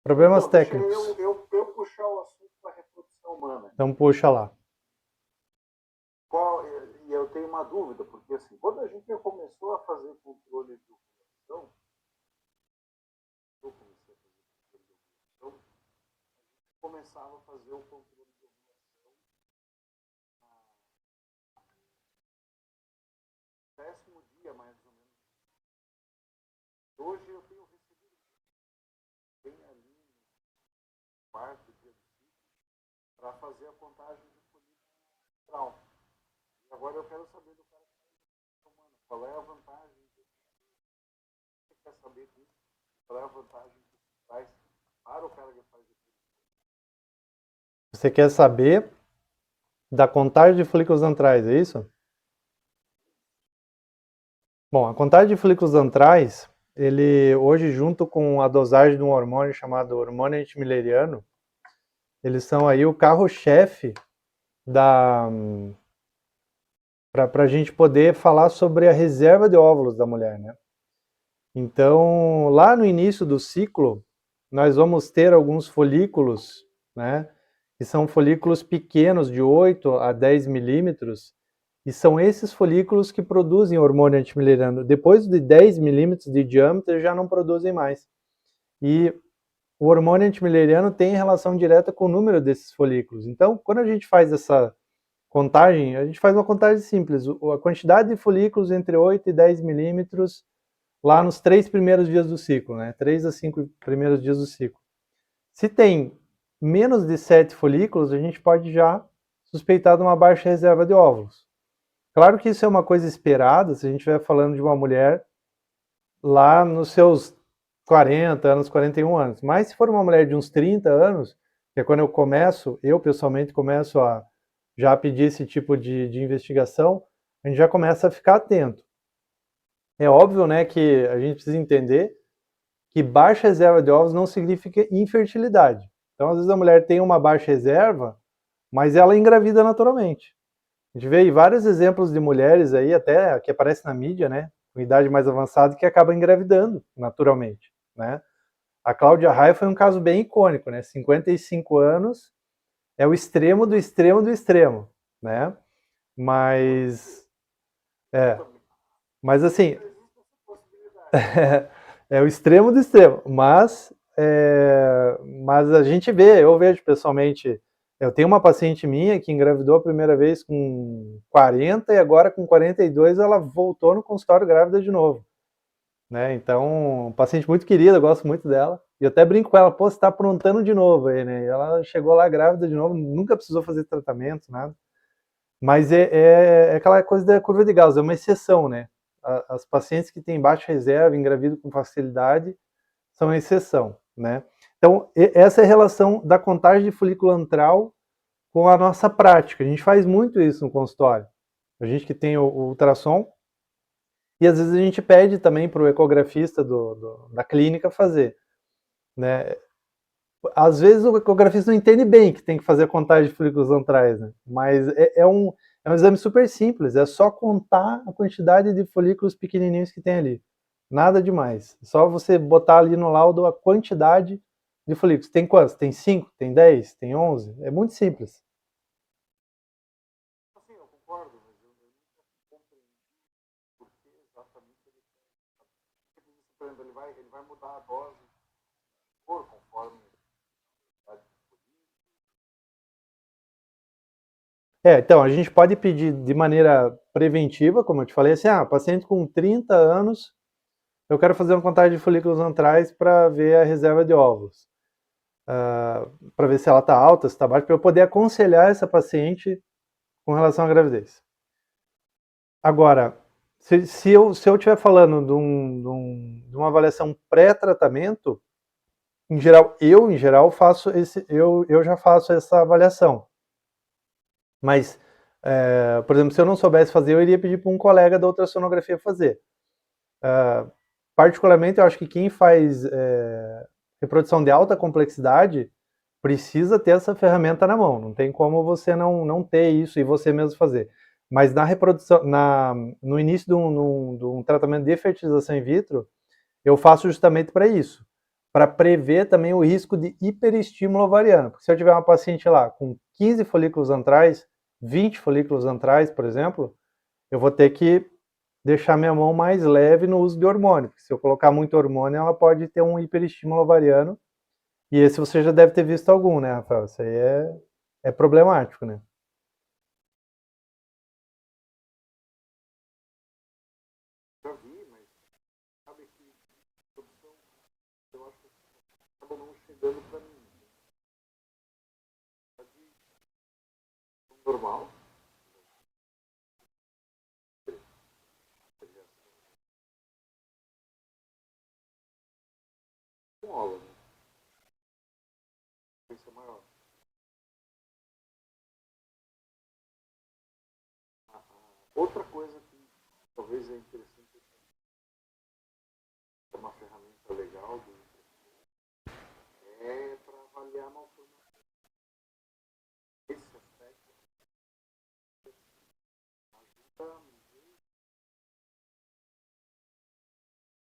Problemas Então, deixa técnicos. eu puxar o assunto da reprodução humana. Então puxa lá. E eu tenho uma dúvida, porque assim, quando a gente começou a fazer controle de ovulação, eu comecei a fazer controle de ovulação, começava a fazer o controle de ovulação no 10º dia, mais ou menos. Hoje eu tenho recebido bem ali no 4º dia do ciclo para fazer a contagem de folículo menstrual. E agora eu quero saber do cara que está humana, qual é a vantagem que você quer saber disso, qual é a vantagem que isso traz para o cara que faz isso. Você quer saber da contagem de folículos antrais, é isso? Bom, a contagem de folículos antrais, ele hoje junto com a dosagem de um hormônio chamado hormônio antimileriano, eles são aí o carro-chefe da para a gente poder falar sobre a reserva de óvulos da mulher, né? Então, lá no início do ciclo, nós vamos ter alguns folículos, né? Que são folículos pequenos, de 8 a 10 milímetros, e são esses folículos que produzem hormônio antimileriano. Depois de 10 milímetros de diâmetro, já não produzem mais. E o hormônio antimileriano tem relação direta com o número desses folículos. Então, quando a gente faz essa contagem, a gente faz uma contagem simples. A quantidade de folículos entre 8 e 10 milímetros lá nos 3 primeiros dias do ciclo, né? 3 a 5 primeiros dias do ciclo. Se tem menos de 7 folículos, a gente pode já suspeitar de uma baixa reserva de óvulos. Claro que isso é uma coisa esperada, se a gente estiver falando de uma mulher lá nos seus 40 anos, 41 anos. Mas se for uma mulher de uns 30 anos, que é quando eu pessoalmente começo a já pedir esse tipo de investigação, a gente já começa a ficar atento. É óbvio, né, que a gente precisa entender que baixa reserva de ovos não significa infertilidade. Então, às vezes a mulher tem uma baixa reserva, mas ela engravida naturalmente. A gente vê aí vários exemplos de mulheres aí, até que aparecem na mídia, né, com idade mais avançada, que acabam engravidando naturalmente, né. A Cláudia Raia foi um caso bem icônico, né, 55 anos, é o extremo do extremo do extremo, né, mas, é, mas assim, Ainda existe essa possibilidade. é o extremo do extremo, mas a gente vê, eu vejo pessoalmente, eu tenho uma paciente minha que engravidou a primeira vez com 40 e agora com 42 ela voltou no consultório grávida de novo, né? Então, um paciente muito querida, eu gosto muito dela. E eu até brinco com ela, pô, você tá aprontando de novo aí, né? E ela chegou lá grávida de novo, nunca precisou fazer tratamento, nada. Mas é aquela coisa da curva de Gauss, é uma exceção, né? As pacientes que têm baixa reserva, engravidam com facilidade, são a exceção, né? Então, essa é a relação da contagem de folículo antral com a nossa prática. A gente faz muito isso no consultório. A gente que tem o ultrassom, e às vezes a gente pede também para o ecografista da clínica fazer, né? Às vezes o ecografista não entende bem que tem que fazer a contagem de folículos antrais, né? Mas é um exame super simples, é só contar a quantidade de folículos pequenininhos que tem ali. Nada demais. É só você botar ali no laudo a quantidade de folículos. Tem quantos? Tem 5? Tem 10? Tem 11? É muito simples. Assim, eu concordo, mas eu nunca compreendi por que exatamente ele quer. Por exemplo, ele vai mudar a dose por conforme a idade do político. Então, a gente pode pedir de maneira preventiva, como eu te falei, assim, paciente com 30 anos, eu quero fazer uma contagem de folículos antrais para ver a reserva de óvulos. Para ver se ela está alta, se está baixa, para eu poder aconselhar essa paciente com relação à gravidez. Agora, se eu estiver falando de uma avaliação pré-tratamento, em geral faço eu já faço essa avaliação. Mas, por exemplo, se eu não soubesse fazer, eu iria pedir para um colega da ultrassonografia fazer. Particularmente, eu acho que quem faz reprodução de alta complexidade precisa ter essa ferramenta na mão. Não tem como você não ter isso e você mesmo fazer. Mas na reprodução, no início de um tratamento de fertilização in vitro, eu faço justamente para isso. para prever também o risco de hiperestímulo ovariano. Porque se eu tiver uma paciente lá com 15 folículos antrais, 20 folículos antrais, por exemplo, eu vou ter que deixar minha mão mais leve no uso de hormônio. Porque se eu colocar muito hormônio, ela pode ter um hiperestímulo ovariano. E esse você já deve ter visto algum, né, Rafael? Isso aí é problemático, né? Já vi, mas sabe que produção, eu acho que acaba não chegando para mim. Normal. Com aula, né? Isso é maior. Outra coisa que talvez é interessante, é uma ferramenta legal é para avaliar a malformação. Esse aspecto ajuda muito.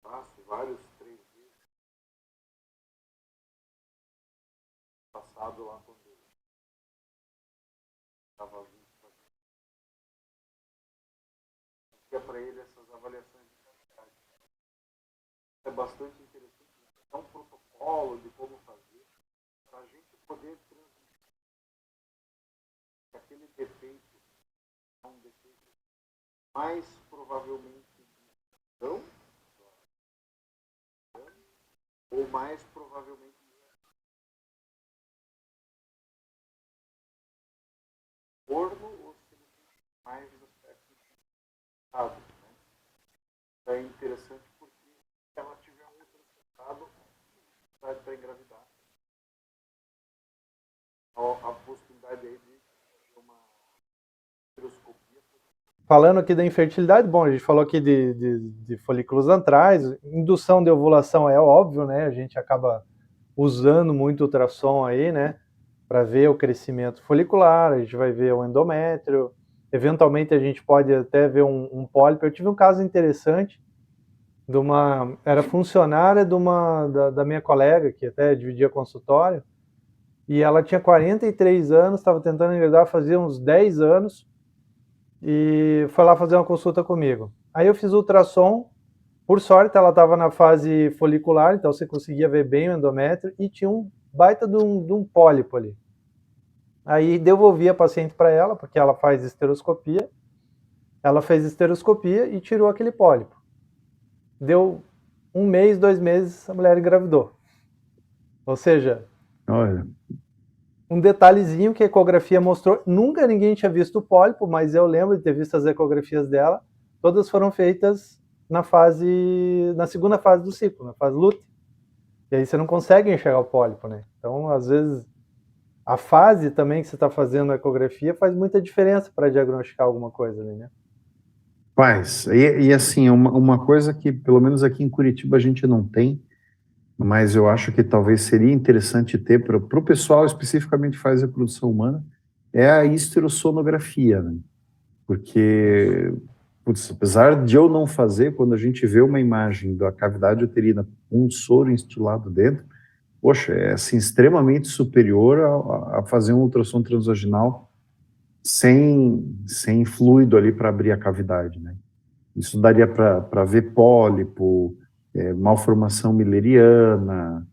Faço vários 3D passado lá quando eu estava vindo para ele essas avaliações de qualidade. É bastante interessante. É um protocolo de como fazer para a gente poder transmitir aquele defeito é um defeito mais provavelmente não, ou mais provavelmente forno, ou se ele tem mais aspectos hábitos, né? É interessante porque se ela tiver um outro resultado, vai para engravidar. A possibilidade aí de fazer uma microscopia. Falando aqui da infertilidade, bom, a gente falou aqui de folículos antrais, indução de ovulação é óbvio, né? A gente acaba usando muito ultrassom aí, né? Para ver o crescimento folicular, a gente vai ver o endométrio, eventualmente a gente pode até ver um pólipo. Eu tive um caso interessante era funcionária da minha colega, que até dividia consultório, e ela tinha 43 anos, estava tentando engravidar fazia uns 10 anos, e foi lá fazer uma consulta comigo. Aí eu fiz ultrassom, por sorte ela estava na fase folicular, então você conseguia ver bem o endométrio, e tinha um baita de um pólipo ali. Aí devolvi a paciente para ela, porque ela faz esteroscopia, ela fez esteroscopia e tirou aquele pólipo. Deu 1 mês, 2 meses, a mulher engravidou. Ou seja, olha, um detalhezinho que a ecografia mostrou, nunca ninguém tinha visto o pólipo, mas eu lembro de ter visto as ecografias dela, todas foram feitas na segunda fase do ciclo, na fase lútea. E aí você não consegue enxergar o pólipo, né? Então, às vezes, a fase também que você está fazendo a ecografia faz muita diferença para diagnosticar alguma coisa ali, né? faz. E assim, uma coisa que pelo menos aqui em Curitiba a gente não tem, mas eu acho que talvez seria interessante ter para o pessoal especificamente que faz reprodução humana, é a histerossonografia, né? Porque, putz, apesar de eu não fazer, quando a gente vê uma imagem da cavidade uterina com um soro instilado dentro, poxa, é assim, extremamente superior a fazer um ultrassom transvaginal sem fluido ali para abrir a cavidade, né? Isso daria para ver pólipo, malformação milleriana,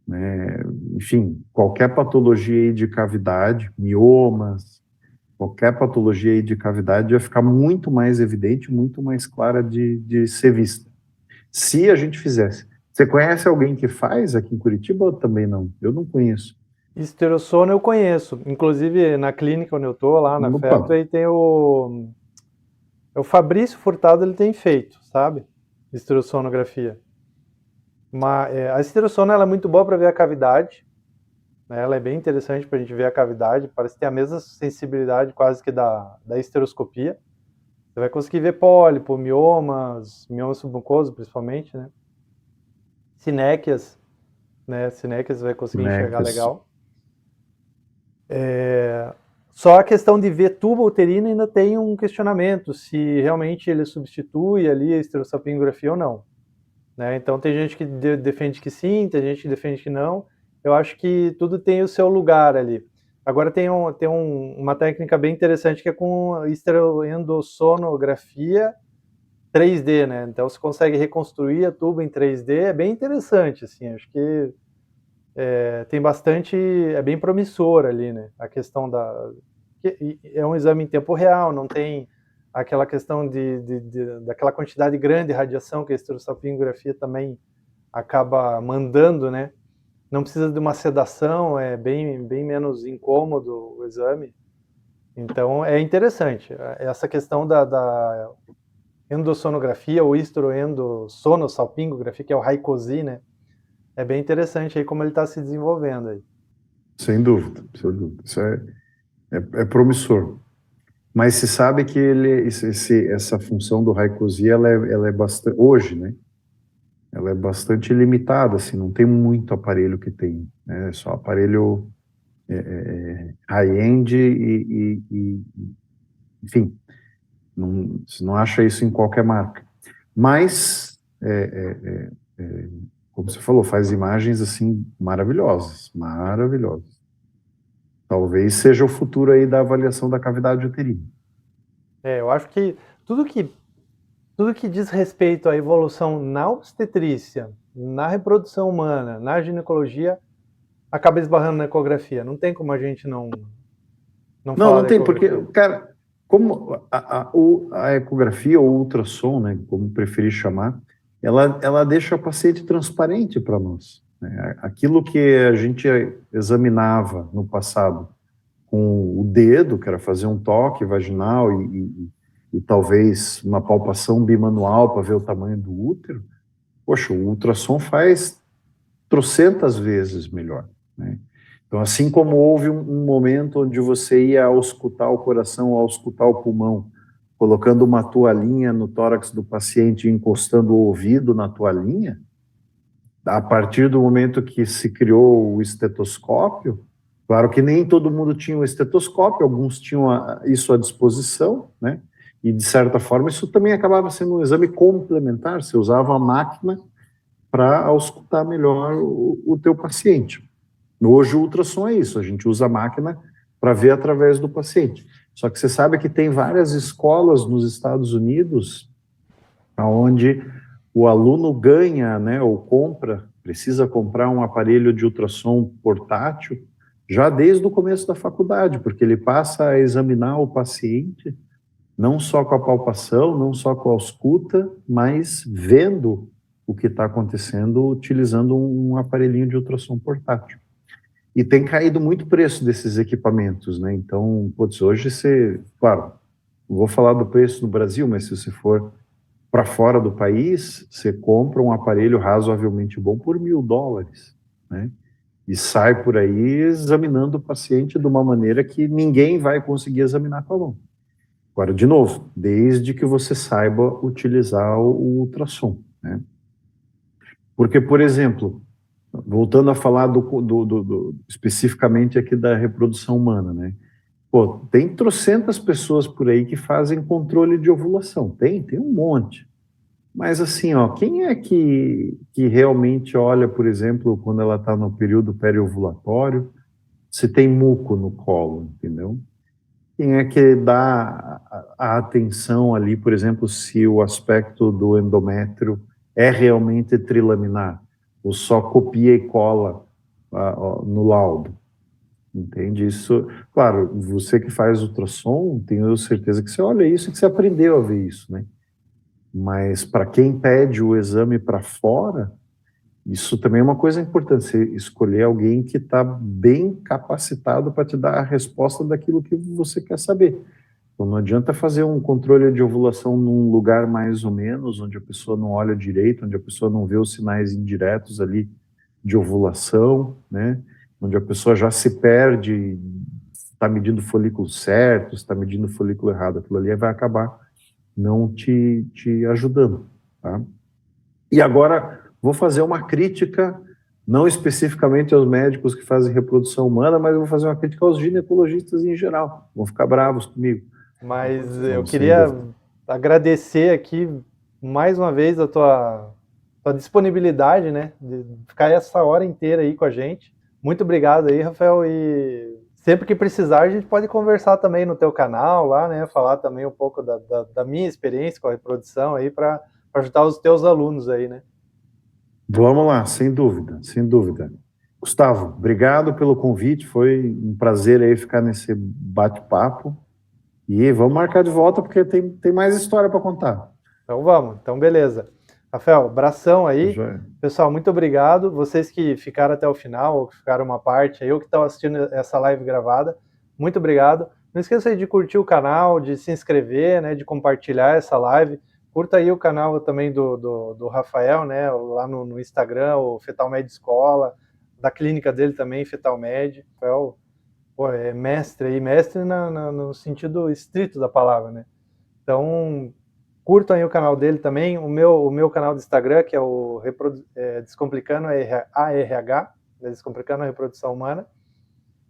né? Enfim, qualquer patologia aí de cavidade, miomas, qualquer patologia aí de cavidade ia ficar muito mais evidente, muito mais clara de ser vista. Se a gente fizesse. Você conhece alguém que faz aqui em Curitiba ou também não? Eu não conheço. Esterossono eu conheço, inclusive na clínica onde eu tô, lá na Opa. Fairway, tem o Fabrício Furtado, ele tem feito, sabe? Esterossonografia. A esterossono ela é muito boa para ver a cavidade, né? Ela é bem interessante para a gente ver a cavidade, parece ter a mesma sensibilidade quase que da esteroscopia. Você vai conseguir ver pólipo, miomas submucoso principalmente, né? Sinéquias, né? Sinéquias você vai conseguir enxergar legal. Só a questão de ver tubo uterino ainda tem um questionamento, se realmente ele substitui ali a esterossalpingografia ou não. né? Então tem gente que defende que sim, tem gente que defende que não. Eu acho que tudo tem o seu lugar ali. Agora tem uma técnica bem interessante que é com esteroendossonografia 3D, né? Então você consegue reconstruir a tuba em 3D, é bem interessante, assim, acho que tem bastante, é bem promissor ali, né? A questão é um exame em tempo real, não tem aquela questão daquela quantidade grande de radiação que a estereossalpingografia também acaba mandando, né? Não precisa de uma sedação, é bem menos incômodo o exame. Então é interessante. Essa questão da endossonografia ou histoendossonossalpingografia, que é o Raikosi, né? É bem interessante aí como ele está se desenvolvendo aí. Sem dúvida, sem dúvida. Isso é promissor. Mas se sabe que essa função do Raikosi, ela é bastante, hoje, né? Ela é bastante limitada, assim, não tem muito aparelho que tem, né? É só aparelho high-end enfim, você não acha isso em qualquer marca. Mas, como você falou, faz imagens, assim, maravilhosas, maravilhosas. Talvez seja o futuro aí da avaliação da cavidade uterina. Eu acho que tudo que tudo que diz respeito à evolução na obstetrícia, na reprodução humana, na ginecologia, acaba esbarrando na ecografia. Não tem como a gente não falar Não da tem, porque, ecografia. cara, como a ecografia ou ultrassom, né, como preferir chamar, ela deixa o paciente transparente para nós, né? Aquilo que a gente examinava no passado com o dedo, que era fazer um toque vaginal e talvez uma palpação bimanual para ver o tamanho do útero, poxa, o ultrassom faz trocentas vezes melhor, né? Então, assim como houve um momento onde você ia auscultar o coração, auscultar o pulmão, colocando uma toalhinha no tórax do paciente e encostando o ouvido na toalhinha, a partir do momento que se criou o estetoscópio, claro que nem todo mundo tinha um estetoscópio, alguns tinham isso à disposição, né? E, de certa forma, isso também acabava sendo um exame complementar, você usava a máquina para auscultar melhor o teu paciente. Hoje o ultrassom é isso, a gente usa a máquina para ver através do paciente. Só que você sabe que tem várias escolas nos Estados Unidos onde o aluno ganha, né, ou precisa comprar um aparelho de ultrassom portátil já desde o começo da faculdade, porque ele passa a examinar o paciente não só com a palpação, não só com a ausculta, mas vendo o que está acontecendo utilizando um aparelhinho de ultrassom portátil. E tem caído muito o preço desses equipamentos, né? Então, putz, hoje claro, não vou falar do preço no Brasil, mas se você for para fora do país, você compra um aparelho razoavelmente bom por $1.000, né? E sai por aí examinando o paciente de uma maneira que ninguém vai conseguir examinar com a mão. Agora, de novo, desde que você saiba utilizar o ultrassom, né? Porque, por exemplo, voltando a falar especificamente aqui da reprodução humana, né? Pô, tem trocentas pessoas por aí que fazem controle de ovulação. Tem um monte. Mas assim, ó, quem é que realmente olha, por exemplo, quando ela está no período periovulatório, se tem muco no colo, entendeu? Quem é que dá a atenção ali, por exemplo, se o aspecto do endométrio é realmente trilaminar, ou só copia e cola no laudo? Entende? Isso, claro, você que faz ultrassom, tenho certeza que você olha isso e que você aprendeu a ver isso, né? Mas para quem pede o exame para fora, isso também é uma coisa importante, você escolher alguém que está bem capacitado para te dar a resposta daquilo que você quer saber. Então não adianta fazer um controle de ovulação num lugar mais ou menos, onde a pessoa não olha direito, onde a pessoa não vê os sinais indiretos ali de ovulação, né? Onde a pessoa já se perde, está medindo o folículo certo, está medindo o folículo errado, aquilo ali vai acabar não te ajudando, tá? E agora vou fazer uma crítica, não especificamente aos médicos que fazem reprodução humana, mas eu vou fazer uma crítica aos ginecologistas em geral. Vão ficar bravos comigo. Mas eu Vamos, sem dúvida. queria agradecer aqui mais uma vez a tua tua disponibilidade, né, de ficar essa hora inteira aí com a gente. Muito obrigado aí, Rafael, e sempre que precisar a gente pode conversar também no teu canal lá, né, falar também um pouco da minha experiência com a reprodução aí para ajudar os teus alunos aí, né. Vamos lá, sem dúvida, sem dúvida. Gustavo, obrigado pelo convite, foi um prazer aí ficar nesse bate-papo. E vamos marcar de volta, porque tem mais história para contar. Então vamos, então beleza. Rafael, abração aí. Já. Pessoal, muito obrigado. Vocês que ficaram até o final, ou que ficaram uma parte aí, ou que estão assistindo essa live gravada, muito obrigado. Não esqueça aí de curtir o canal, de se inscrever, né, de compartilhar essa live. Curta aí o canal também do Rafael, né, lá no Instagram, o Fetalmed Escola, da clínica dele também, Fetalmed. Rafael, pô, é mestre aí, mestre no sentido estrito da palavra, né. Então, curtam aí o canal dele também, o meu canal do Instagram, que é o Descomplicando ARH, Descomplicando a Reprodução Humana.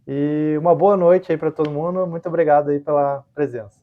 E uma boa noite aí para todo mundo, muito obrigado aí pela presença.